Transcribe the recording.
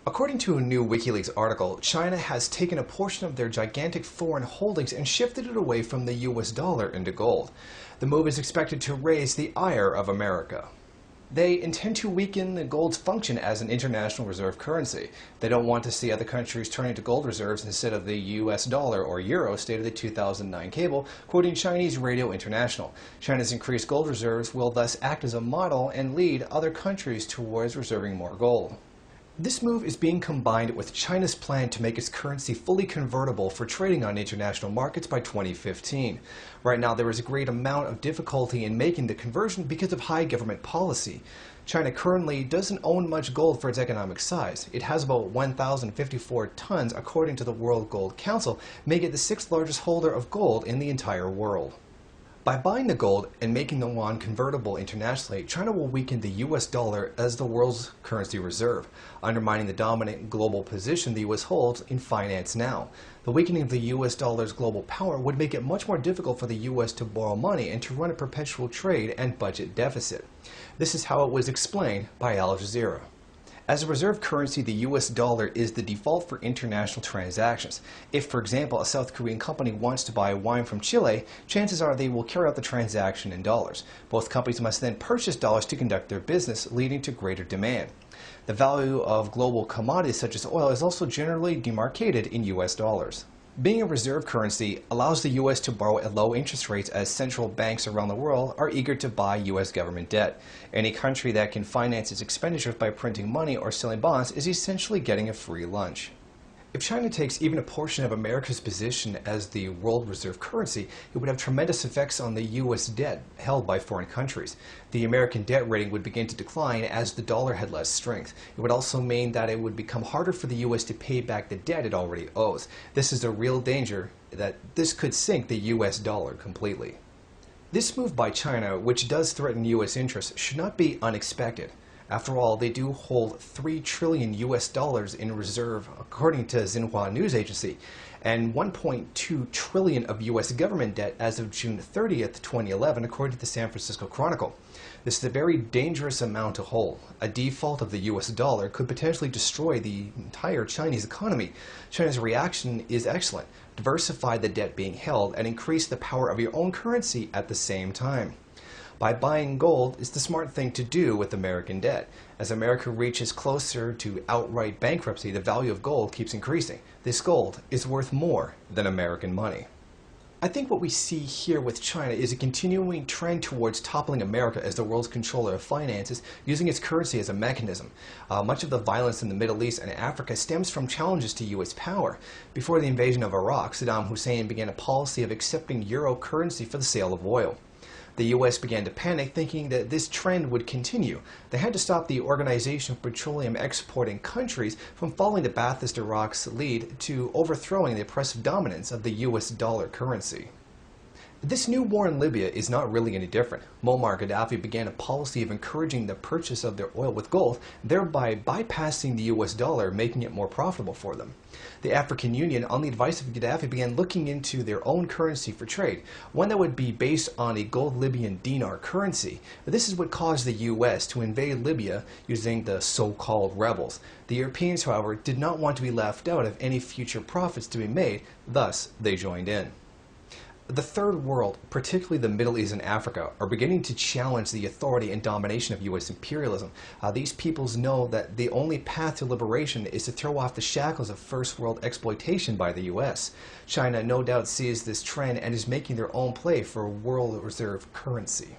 According to a new WikiLeaks article, China has taken a portion of their gigantic foreign holdings and shifted it away from the US dollar into gold. The move is expected to raise the ire of America. They intend to weaken the gold's function as an international reserve currency. They don't want to see other countries turning to gold reserves instead of the US dollar or euro, stated the 2009 cable, quoting Chinese Radio International. China's increased gold reserves will thus act as a model and lead other countries towards reserving more gold. This move is being combined with China's plan to make its currency fully convertible for trading on international markets by 2015. Right now, there is a great amount of difficulty in making the conversion because of high government policy. China currently doesn't own much gold for its economic size. It has about 1,054 tons according to the World Gold Council, making it the sixth largest holder of gold in the entire world. By buying the gold and making the yuan convertible internationally, China will weaken the US dollar as the world's currency reserve, undermining the dominant global position the US holds in finance now. The weakening of the US dollar's global power would make it much more difficult for the US to borrow money and to run a perpetual trade and budget deficit. This is how it was explained by Al Jazeera. As a reserve currency, the US dollar is the default for international transactions. If, for example, a South Korean company wants to buy wine from Chile, chances are they will carry out the transaction in dollars. Both companies must then purchase dollars to conduct their business, leading to greater demand. The value of global commodities such as oil is also generally demarcated in US dollars. Being a reserve currency allows the U.S. to borrow at low interest rates as central banks around the world are eager to buy U.S. government debt. Any country that can finance its expenditures by printing money or selling bonds is essentially getting a free lunch. If China takes even a portion of America's position as the world reserve currency, it would have tremendous effects on the U.S. debt held by foreign countries. The American debt rating would begin to decline as the dollar had less strength. It would also mean that it would become harder for the U.S. to pay back the debt it already owes. This is a real danger that this could sink the U.S. dollar completely. This move by China, which does threaten U.S. interests, should not be unexpected. After all, they do hold $3 trillion US dollars in reserve, according to Xinhua news agency, and $1.2 trillion of US government debt as of June 30th, 2011, according to the San Francisco Chronicle. This is a very dangerous amount to hold. A default of the US dollar could potentially destroy the entire Chinese economy. China's reaction is excellent. Diversify the debt being held and increase the power of your own currency at the same time. By buying gold is the smart thing to do with American debt. As America reaches closer to outright bankruptcy, the value of gold keeps increasing. This gold is worth more than American money. I think what we see here with China is a continuing trend towards toppling America as the world's controller of finances, using its currency as a mechanism. Much of the violence in the Middle East and Africa stems from challenges to U.S. power. Before the invasion of Iraq, Saddam Hussein began a policy of accepting euro currency for the sale of oil. The U.S. began to panic, thinking that this trend would continue. They had to stop the Organization of Petroleum Exporting Countries from following the Ba'athist Iraq's lead to overthrowing the oppressive dominance of the U.S. dollar currency. This new war in Libya is not really any different. Muammar Gaddafi began a policy of encouraging the purchase of their oil with gold, thereby bypassing the US dollar, making it more profitable for them. The African Union, on the advice of Gaddafi, began looking into their own currency for trade, one that would be based on a gold Libyan dinar currency. This is what caused the US to invade Libya using the so-called rebels. The Europeans, however, did not want to be left out of any future profits to be made, thus they joined in. The Third World, particularly the Middle East and Africa, are beginning to challenge the authority and domination of U.S. imperialism. These peoples know that the only path to liberation is to throw off the shackles of First World exploitation by the U.S. China no doubt sees this trend and is making their own play for a world reserve currency.